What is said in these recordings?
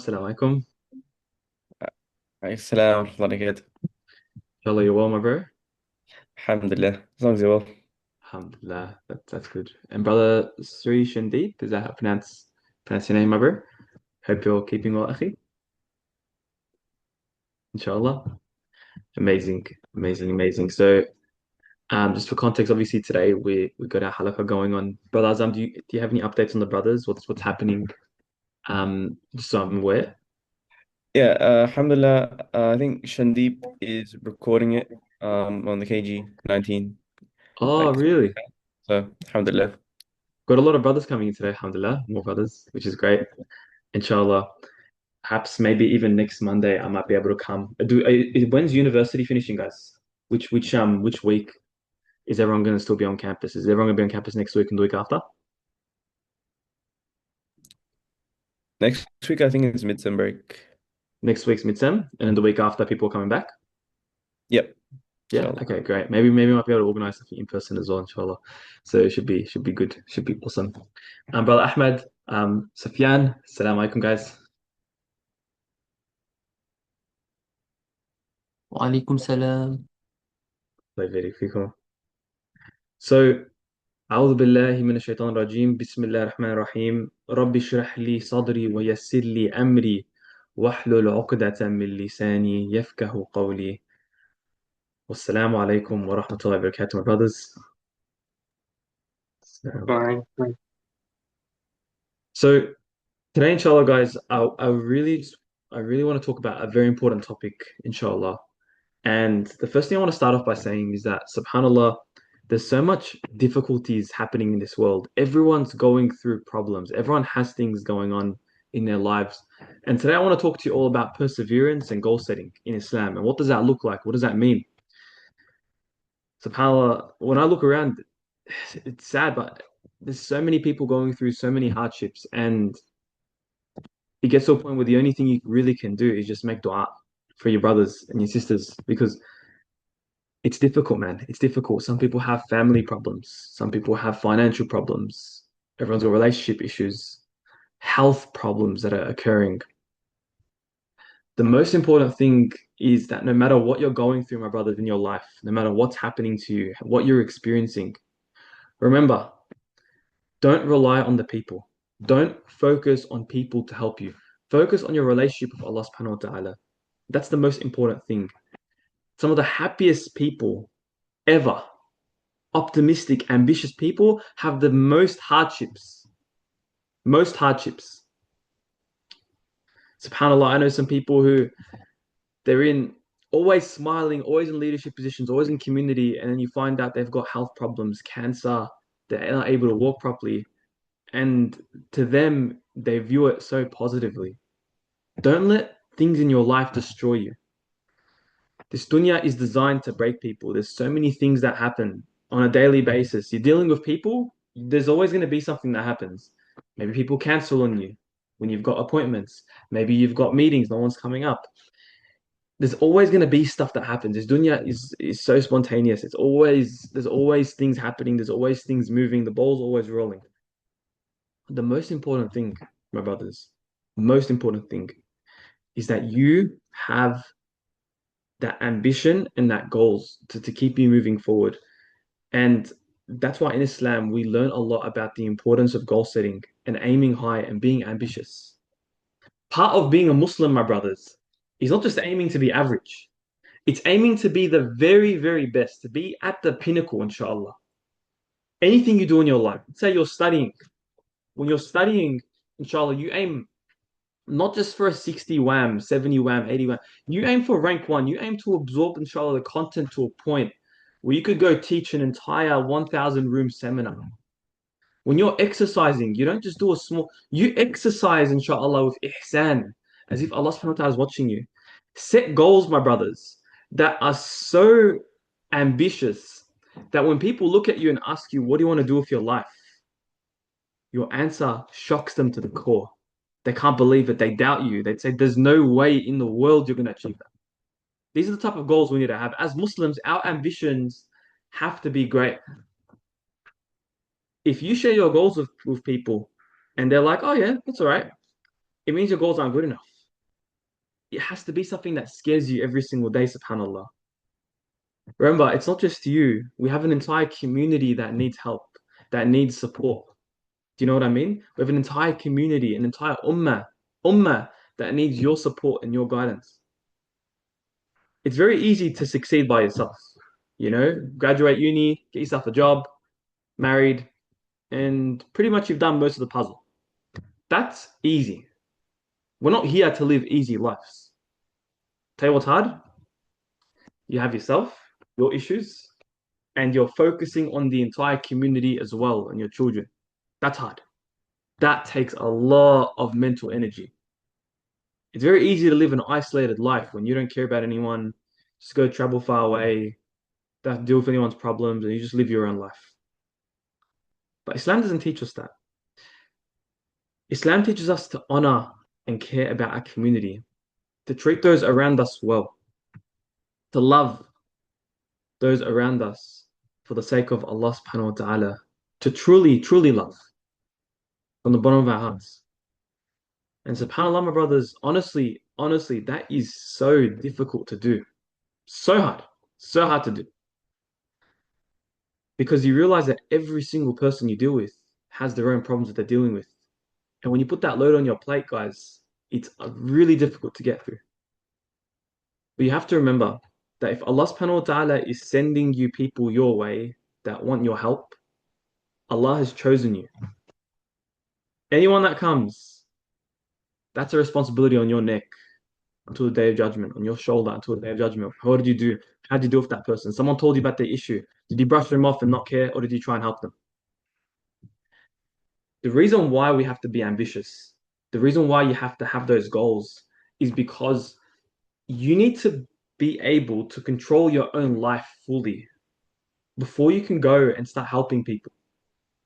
السلام عليكم. عليك السلام ورحمة الله وبركاته. Inshallah, you're well, my bro. الحمد لله. As long as you're well. Alhamdulillah, that's good. And brother Sri Shandeep, is that how I pronounce your name, my bro? Hope you're keeping well, akhi. Inshallah. Amazing, amazing, amazing. So, just for context, obviously today we got our halakha going on. Brother Azam, do you have any updates on the brothers? What's happening? Just so I'm aware. Yeah, alhamdulillah. I think Shandeep is recording it on the KG 19. Oh, Like, really? so, alhamdulillah. Got a lot of brothers coming in today, alhamdulillah. More brothers, which is great. Inshallah. Perhaps maybe even next Monday I might be able to come. When's university finishing, guys? Which week is everyone going to still be on campus? Is everyone going to be on campus next week and the week after? Next week, I think it's midterm break. Next week's midsem, and then the week after people are coming back. Yep, Yeah, inshallah. okay, great. Maybe we might be able to organize something in person as well, inshallah. So it should be good. Should be awesome. Brother Ahmed, Sufyan, Assalamu alaikum, guys. وعليكم السلام. Very cool. So أعوذ بالله من الشيطان الرجيم بسم الله الرحمن الرحيم رب اشرح لي صدري ويسر لي أمري واحلل عقدة من لساني يفقه قولي والسلام عليكم ورحمة الله وبركاته, my brothers. Fine, fine. So today, inshallah, guys, I really want to talk about a very important topic, inshallah. And the first thing I want to start off by saying is that, subhanAllah, there's so much difficulties happening in this world. Everyone's going through problems. Everyone has things going on in their lives. And today I want to talk to you all about perseverance and goal setting in Islam. And what does that look like? What does that mean? SubhanAllah, when I look around, it's sad, but there's so many people going through so many hardships. And it gets to a point where the only thing you really can do is just make dua for your brothers and your sisters because it's difficult, man. It's difficult. Some people have family problems. Some people have financial problems. Everyone's got relationship issues, health problems that are occurring. The most important thing is that no matter what you're going through, my brothers, in your life, no matter what's happening to you, what you're experiencing, remember, don't rely on the people. Don't focus on people to help you. Focus on your relationship with Allah subhanahu wa ta'ala. That's the most important thing. Some of the happiest people ever, optimistic, ambitious people have the most hardships. Most hardships. SubhanAllah, I know some people who they're in always smiling, always in leadership positions, always in community, and then you find out they've got health problems, cancer, they're not able to walk properly. And to them, they view it so positively. Don't let things in your life destroy you. This dunya is designed to break people. There's so many things that happen on a daily basis. You're dealing with people, there's always going to be something that happens. Maybe people cancel on you when you've got appointments. Maybe you've got meetings, no one's coming up. There's always going to be stuff that happens. This dunya is so spontaneous. There's always things happening. There's always things moving. The ball's always rolling. The most important thing, my brothers, most important thing is that you have that ambition and that goals to keep you moving forward. And that's why in Islam we learn a lot about the importance of goal setting and aiming high and being ambitious. Part of being a Muslim, my brothers, is not just aiming to be average. It's aiming to be the very, very best, to be at the pinnacle, inshallah. Anything you do in your life, say you're studying. When you're studying, inshallah, you aim not just for a 60 WAM, 70 WAM, 80 WAM. You aim for rank one. You aim to absorb, inshallah, the content to a point where you could go teach an entire 1,000 room seminar. When you're exercising, you don't just do a small, you exercise, inshallah, with ihsan, as if Allah subhanahu wa ta'ala is watching you. Set goals, my brothers, that are so ambitious that when people look at you and ask you, what do you want to do with your life? Your answer shocks them to the core. They can't believe it. They doubt you. They'd say, there's no way in the world you're going to achieve that. These are the type of goals we need to have. As Muslims, our ambitions have to be great. If you share your goals with people and they're like, oh, yeah, that's all right, it means your goals aren't good enough. it has to be something that scares you every single day, subhanAllah. Remember, it's not just you. We have an entire community that needs help, that needs support. Do you know what I mean? We have an entire community, an entire ummah that needs your support and your guidance. It's very easy to succeed by yourself. Graduate uni, get yourself a job, married, and pretty much you've done most of the puzzle. That's easy. We're not here to live easy lives. Tell you what's hard? You have yourself, your issues, and you're focusing on the entire community as well and your children. That's hard. That takes a lot of mental energy. It's very easy to live an isolated life when you don't care about anyone, just go travel far away, don't have to deal with anyone's problems, and you just live your own life. But Islam doesn't teach us that. Islam teaches us to honor and care about our community, to treat those around us well, to love those around us for the sake of Allah subhanahu wa ta'ala, to truly, truly love from the bottom of our hearts. And subhanAllah, my brothers, honestly, honestly, that is so difficult to do. So hard to do. Because you realize that every single person you deal with has their own problems that they're dealing with. And when you put that load on your plate, guys, it's really difficult to get through. But you have to remember that if Allah subhanahu wa ta'ala is sending you people your way that want your help, Allah has chosen you. Anyone that comes, that's a responsibility on your neck until the day of judgment, on your shoulder until the day of judgment. What did you do? How did you deal with that person? Someone told you about their issue. Did you brush them off and not care, or did you try and help them? The reason why we have to be ambitious, the reason why you have to have those goals is because you need to be able to control your own life fully before you can go and start helping people.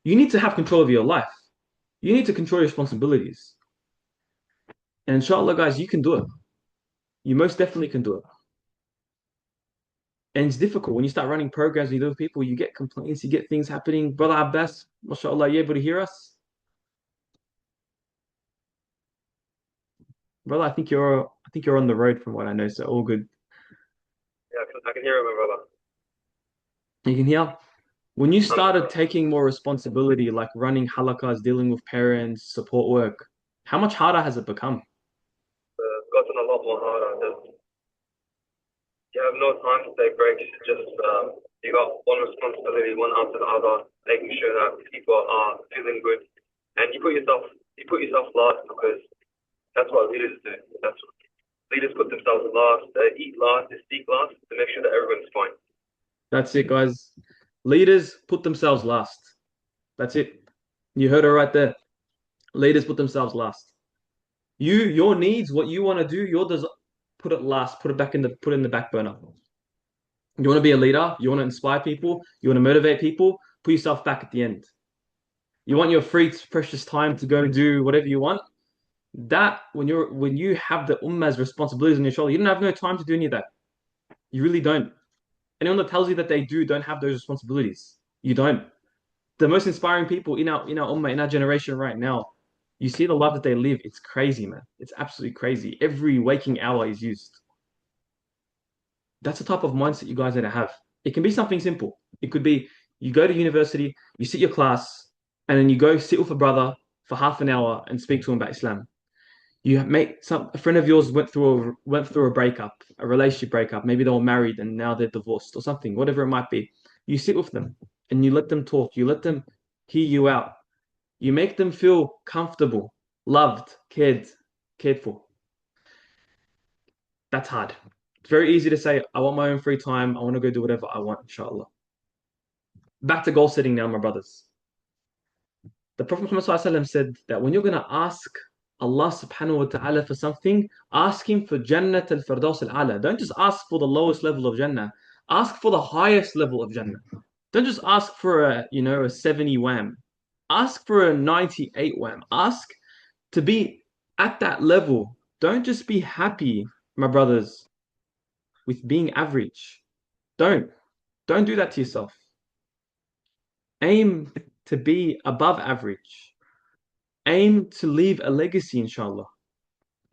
You need to have control of your life. You need to control your responsibilities. And inshallah, guys, you can do it. You most definitely can do it. And it's difficult when you start running programs and you live with people, you get complaints, you get things happening. Brother Abbas, mashallah, you able to hear us? Brother, I think you're on the road from what I know, so all good. Yeah, I can hear him, my brother. You can hear? When you started taking more responsibility, like running halakas, dealing with parents, support work, how much harder has it become? It's gotten a lot more harder. You have no time to take breaks. Just you got one responsibility, one after the other, making sure that people are feeling good, and you put yourself last because that's what leaders do. That's what leaders put themselves last. They eat last. They speak last to make sure that everyone's fine. That's it, guys. Leaders put themselves last. That's it. You heard it right there. Leaders put themselves last. Your needs, what you want to do, put it last. Put it in the back burner. You want to be a leader. You want to inspire people. You want to motivate people. Put yourself back at the end. You want your free, precious time to go and do whatever you want. That when you have the ummah's responsibilities on your shoulder, you don't have no time to do any of that. You really don't. Anyone that tells you that they don't have those responsibilities. You don't. The most inspiring people in our ummah, in our generation right now, you see the life that they live. It's crazy, man. It's absolutely crazy. Every waking hour is used. That's the type of mindset you guys need to have. It can be something simple. It could be you go to university, you sit your class, and then you go sit with a brother for half an hour and speak to him about Islam. A friend of yours went through a breakup, a relationship breakup. Maybe they were married and now they're divorced or something, whatever it might be. You sit with them and you let them talk. You let them hear you out. You make them feel comfortable, loved, cared for. That's hard. It's very easy to say, I want my own free time. I want to go do whatever I want, inshallah. Back to goal setting now, my brothers. The Prophet Muhammad ﷺ said that when you're going to ask Allah subhanahu wa ta'ala for something, ask him for Jannat al-Firdaus al-Ala. Don't just ask for the lowest level of Jannah. Ask for the highest level of Jannah. Don't just ask for a 70 wham. Ask for a 98 wham. Ask to be at that level. Don't just be happy, my brothers, with being average. Don't do that to yourself. Aim to be above average. Aim to leave a legacy, inshallah.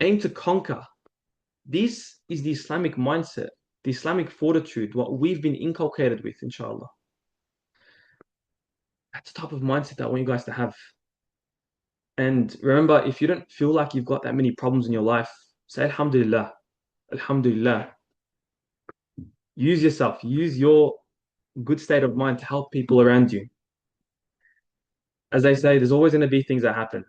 Aim to conquer. This is the Islamic mindset, the Islamic fortitude, what we've been inculcated with, inshallah. That's the type of mindset that I want you guys to have. And remember, if you don't feel like you've got that many problems in your life, say Alhamdulillah. Alhamdulillah. Use yourself, use your good state of mind to help people around you. As they say, there's always going to be things that happen.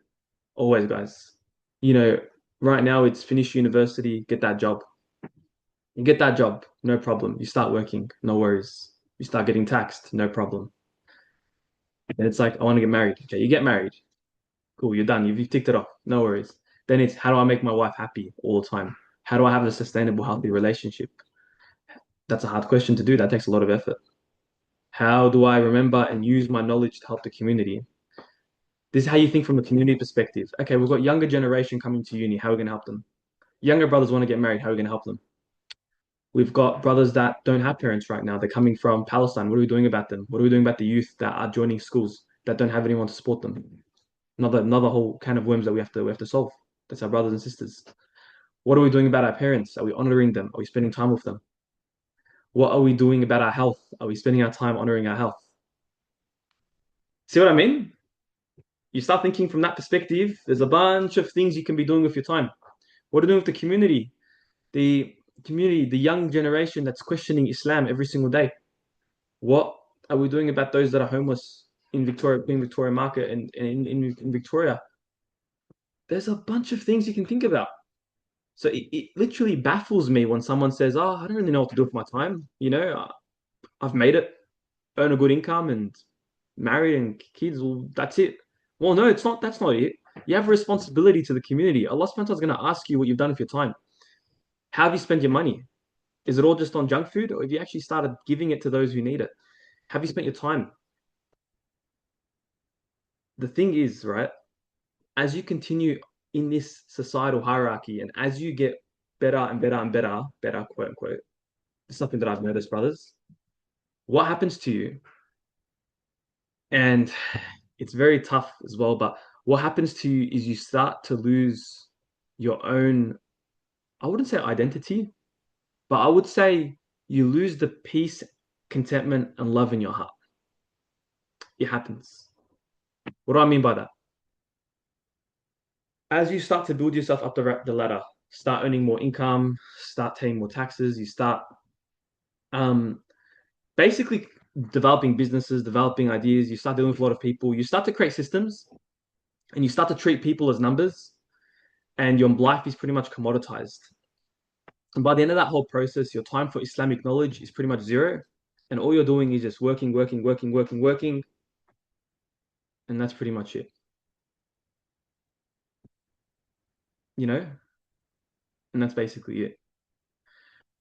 Always, guys. You know, right now it's finish university, get that job. You get that job, no problem. You start working, no worries. You start getting taxed, no problem. And it's like, I want to get married. Okay, you get married. Cool, you're done. You've ticked it off. No worries. Then it's how do I make my wife happy all the time? How do I have a sustainable, healthy relationship? That's a hard question to do. That takes a lot of effort. How do I remember and use my knowledge to help the community? This is how you think from a community perspective. Okay, we've got younger generation coming to uni. How are we going to help them? Younger brothers want to get married. How are we going to help them? We've got brothers that don't have parents right now. They're coming from Palestine. What are we doing about them? What are we doing about the youth that are joining schools that don't have anyone to support them? Another whole can of worms that we have to solve. That's our brothers and sisters. What are we doing about our parents? Are we honoring them? Are we spending time with them? What are we doing about our health? Are we spending our time honoring our health? See what I mean? You start thinking from that perspective, there's a bunch of things you can be doing with your time. What are you doing with the community? The community, the young generation that's questioning Islam every single day. What are we doing about those that are homeless in Victoria Market and in Victoria? There's a bunch of things you can think about. So it literally baffles me when someone says, "Oh, I don't really know what to do with my time. I've made it, earn a good income, and married and kids. Well, that's it." Well, no, it's not. That's not it. You have a responsibility to the community. Allah subhanahu wa ta'ala is going to ask you what you've done with your time. How have you spent your money? Is it all just on junk food, or have you actually started giving it to those who need it? Have you spent your time? The thing is, right, as you continue in this societal hierarchy and as you get better and better and better, quote unquote, it's something that I've noticed, brothers. What happens to you? And it's very tough as well, but what happens to you is you start to lose your own, I wouldn't say identity, but I would say you lose the peace, contentment, and love in your heart. It happens. What do I mean by that? As you start to build yourself up the ladder, start earning more income, start paying more taxes, you start basically developing businesses, developing ideas, you start dealing with a lot of people, you start to create systems and you start to treat people as numbers, and your life is pretty much commoditized. And by the end of that whole process, your time for Islamic knowledge is pretty much zero. And all you're doing is just working, working, working, working, working. And that's pretty much it. You know? And that's basically it.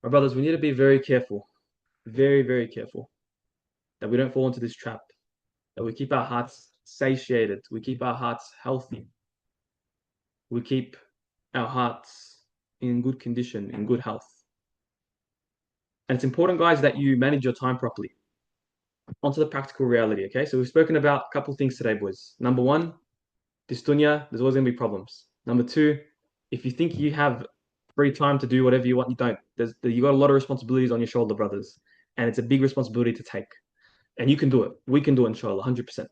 My brothers, we need to be very careful, very, very careful that we don't fall into this trap, that we keep our hearts satiated, we keep our hearts healthy, we keep our hearts in good condition, in good health. And it's important, guys, that you manage your time properly. Onto the practical reality, okay? So we've spoken about a couple of things today, boys. Number one, this dunya, there's always going to be problems. Number two, if you think you have free time to do whatever you want, you don't. You got a lot of responsibilities on your shoulder, brothers. And it's a big responsibility to take. And you can do it. We can do it, inshallah, 100%.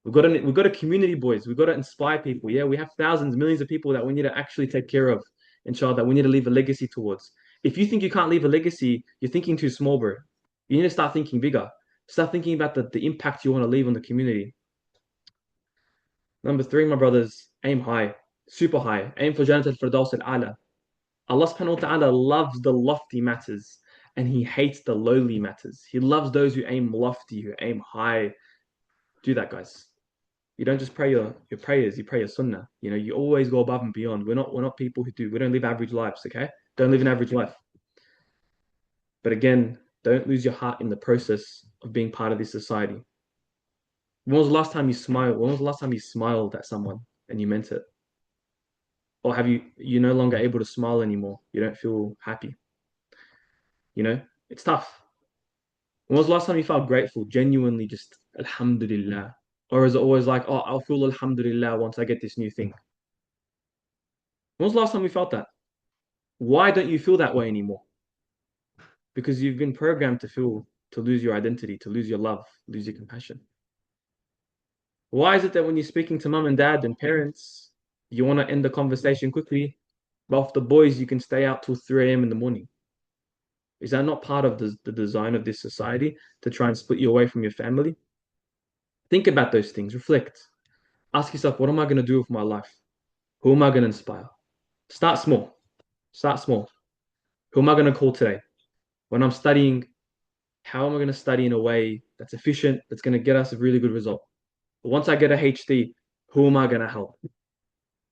We've got a community, boys. We've got to inspire people. Yeah, we have thousands, millions of people that we need to actually take care of, inshallah, that we need to leave a legacy towards. If you think you can't leave a legacy, you're thinking too small, bro. You need to start thinking bigger. Start thinking about the impact you want to leave on the community. Number three, my brothers, aim high, super high. Aim for Jannat al-Firdaus al-A'la. Allah subhanahu wa ta'ala loves the lofty matters and He hates the lowly matters. He loves those who aim lofty, who aim high. Do that, guys. You don't just pray your prayers, you pray your sunnah. You always go above and beyond. We're not people we don't live average lives, okay? Don't live an average life. But again, don't lose your heart in the process of being part of this society. When was the last time you smiled? When was the last time you smiled at someone and you meant it? Or you're no longer able to smile anymore? You don't feel happy. It's tough. When was the last time you felt grateful, genuinely just Alhamdulillah? Or is it always like, oh, I'll feel Alhamdulillah once I get this new thing? When was the last time we felt that? Why don't you feel that way anymore? Because you've been programmed to lose your identity, to lose your love, lose your compassion. Why is it that when you're speaking to mum and dad and parents, you want to end the conversation quickly, but with the boys, you can stay out till 3 a.m. in the morning? Is that not part of the design of this society to try and split you away from your family? Think about those things, reflect. Ask yourself, what am I going to do with my life? Who am I going to inspire? Start small. Start small. Who am I going to call today? When I'm studying, how am I going to study in a way that's efficient, that's going to get us a really good result? But once I get a HD, who am I going to help?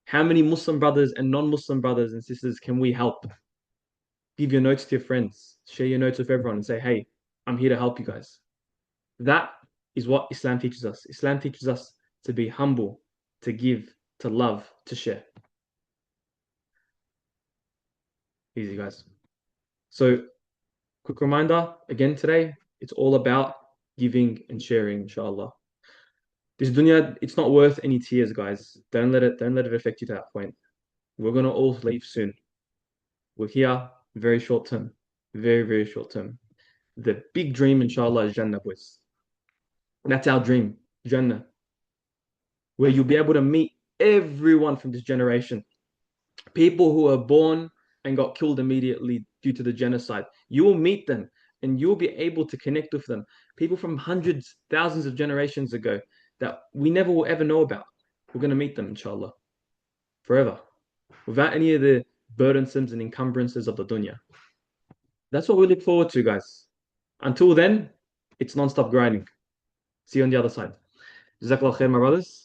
How many Muslim brothers and non-Muslim brothers and sisters can we help? Give your notes to your friends, share your notes with everyone and say, hey, I'm here to help you guys. That is what Islam teaches us. Islam teaches us to be humble, to give, to love, to share. Easy, guys. So, quick reminder again today, it's all about giving and sharing, inshallah. This dunya, it's not worth any tears, guys. Don't let it affect you to that point. We're gonna all leave soon. We're here very short term. Very, very short term. The big dream, inshallah, is Jannah, boys. That's our dream, Jannah, where you'll be able to meet everyone from this generation. People who are born and got killed immediately due to the genocide. You will meet them and you'll be able to connect with them. People from hundreds, thousands of generations ago that we never will ever know about. We're going to meet them, inshallah, forever, without any of the burdensomes and encumbrances of the dunya. That's what we look forward to, guys. Until then, it's non-stop grinding. See you on the other side. Jazakallah khair, my brothers.